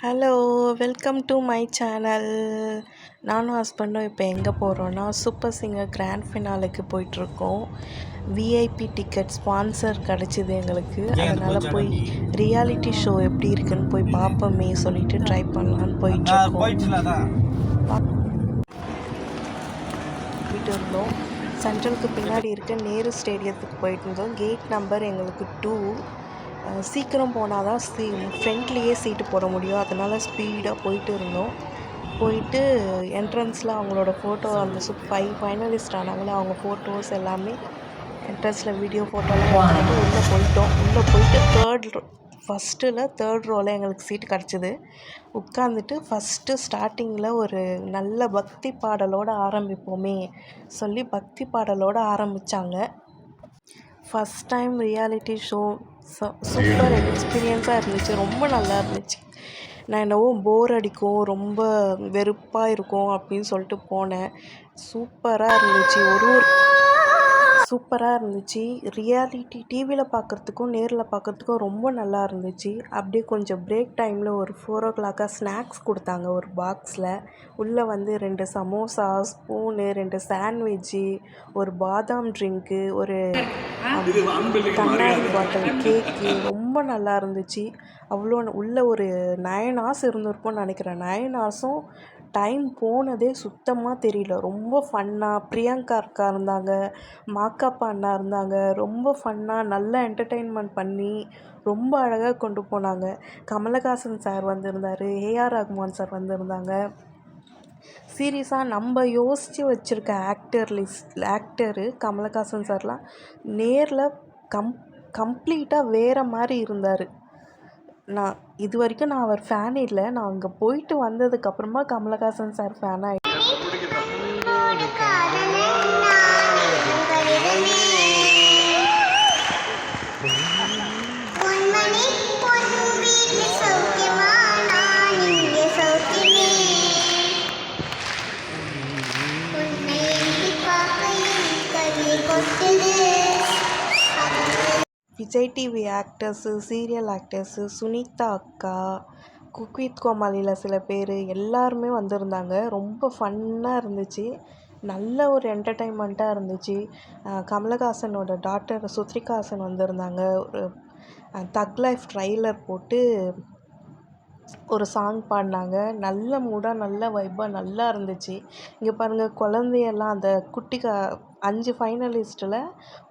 Hello, welcome to my channel. நானும் ஹஸ்பண்டும் இப்போ எங்கே போகிறோன்னா சூப்பர் சிங்கர் கிராண்ட் ஃபினாலுக்கு போயிட்டுருக்கோம். விஐபி டிக்கெட் ஸ்பான்சர் கிடச்சிது எங்களுக்கு. அதனால் போய் ரியாலிட்டி ஷோ எப்படி இருக்குன்னு போய் பார்ப்போமே சொல்லிட்டு ட்ரை பண்ணலான்னு போயிட்டுருக்கோம். போயிட்டு இருந்தோம். சென்ட்ரலுக்கு பின்னாடி இருக்க நேரு ஸ்டேடியத்துக்கு போயிட்டு இருந்தோம். கேட் நம்பர் எங்களுக்கு 2. சீக்கிரம் போனால் தான் ஃப்ரண்ட்லேயே சீட்டு போட முடியும். அதனால் ஸ்பீடாக போயிட்டு இருந்தோம். போயிட்டு என்ட்ரன்ஸில் அவங்களோட ஃபோட்டோ, அந்த 5 ஃபைனலிஸ்ட் ஆனாங்களே அவங்க ஃபோட்டோஸ் எல்லாமே என்ட்ரன்ஸில் வீடியோ ஃபோட்டோலாம் எடுத்துகிட்டு உள்ளே போயிட்டு தேர்ட் ரோவில் எங்களுக்கு சீட்டு கிடச்சிது. உட்காந்துட்டு ஃபஸ்ட்டு ஸ்டார்டிங்கில் ஒரு நல்ல பக்தி பாடலோடு ஆரம்பிப்போமே சொல்லி பக்தி பாடலோடு ஆரம்பித்தாங்க. First time reality show super எக்ஸ்பீரியன்ஸாக இருந்துச்சு. ரொம்ப நல்லா இருந்துச்சு. நான் என்னவோ போர் அடிக்கும், ரொம்ப வெறுப்பாக இருக்கும் அப்படின்னு சொல்லிட்டு போனேன். சூப்பராக இருந்துச்சு. ரியாலிட்டி டிவியில் பார்க்குறதுக்கும் நேரில் பார்க்குறதுக்கும் ரொம்ப நல்லா இருந்துச்சு. அப்படியே கொஞ்சம் பிரேக் டைமில் ஒரு 4 o'clock ஸ்நாக்ஸ் கொடுத்தாங்க ஒரு பாக்ஸில். உள்ளே 2 சமோசா, ஸ்பூனு, 2 சாண்ட்விட்ஜு, ஒரு பாதாம் ட்ரிங்க்கு, ஒரு கண்ணாடி பாட்டில் கேக்கு ரொம்ப நல்லா இருந்துச்சு. அவ்வளோ உள்ளே ஒரு 9 hours இருந்திருப்போம்னு நினைக்கிறேன். 9 hours டைம் போனதே சுத்தமாக தெரியல. ரொம்ப ஃபன்னாக பிரியங்கா அக்கா இருந்தாங்க, மாக்காப்பா அண்ணா இருந்தாங்க. ரொம்ப ஃபன்னாக நல்லா என்டர்டெயின்மெண்ட் பண்ணி ரொம்ப அழகாக கொண்டு போனாங்க. கமலஹாசன் சார் வந்திருந்தார், ஏஆர் ரகுமான் சார் வந்திருந்தாங்க. சீரியஸாக நம்ம யோசித்து வச்சுருக்க ஆக்டரு கமலஹாசன் சார்லாம் நேரில் கம்ப்ளீட்டாக வேறு மாதிரி இருந்தார். இது வரைக்கும் நான் அவர் ஃபேன் இல்லை. நான் அங்கே போயிட்டு வந்ததுக்கப்புறமா கமலஹாசன் சார் ஃபேன் ஆகிட்டேன். Vijay TV actors, serial actors, Sunitha அக்கா, குக் வித் கோமாளியில் சில பேர் எல்லாருமே வந்திருந்தாங்க. ரொம்ப ஃபன்னாக இருந்துச்சு. நல்ல ஒரு என்டர்டெயின்மெண்ட்டாக இருந்துச்சு. கமலஹாசனோட டாட்டர் சுத்ரிகா ஹாசன் வந்திருந்தாங்க. ஒரு தக் லைஃப் ட்ரைலர் போட்டு ஒரு சாங் பாடினாங்க. நல்ல மூடாக, நல்ல வைப்பாக நல்லா இருந்துச்சு. இங்கே பாருங்கள், குழந்தையெல்லாம் அந்த 5 ஃபைனலிஸ்ட்டில்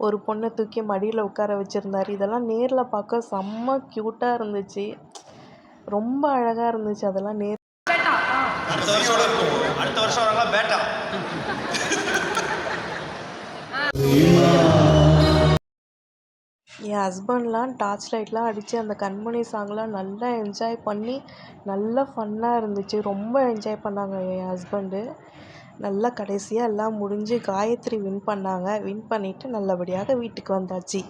ஒரு பொண்ணை தூக்கி மடியில் உட்கார வச்சுருந்தார். இதெல்லாம் நேரில் பார்க்க செம்ம க்யூட்டாக இருந்துச்சு. ரொம்ப அழகாக இருந்துச்சு. அதெல்லாம் என் ஹஸ்பண்ட்லாம் டார்ச் லைட்லாம் அடித்து அந்த கண்மணி சாங்லாம் நல்லா என்ஜாய் பண்ணி நல்லா ஃபன்னாக இருந்துச்சு. ரொம்ப என்ஜாய் பண்ணாங்க என் ஹஸ்பண்டு. நல்லா கடைசியாக எல்லாம் முடிஞ்சு காயத்ரி வின் பண்ணாங்க. வின் பண்ணிவிட்டு நல்லபடியாக வீட்டுக்கு வந்தாச்சு.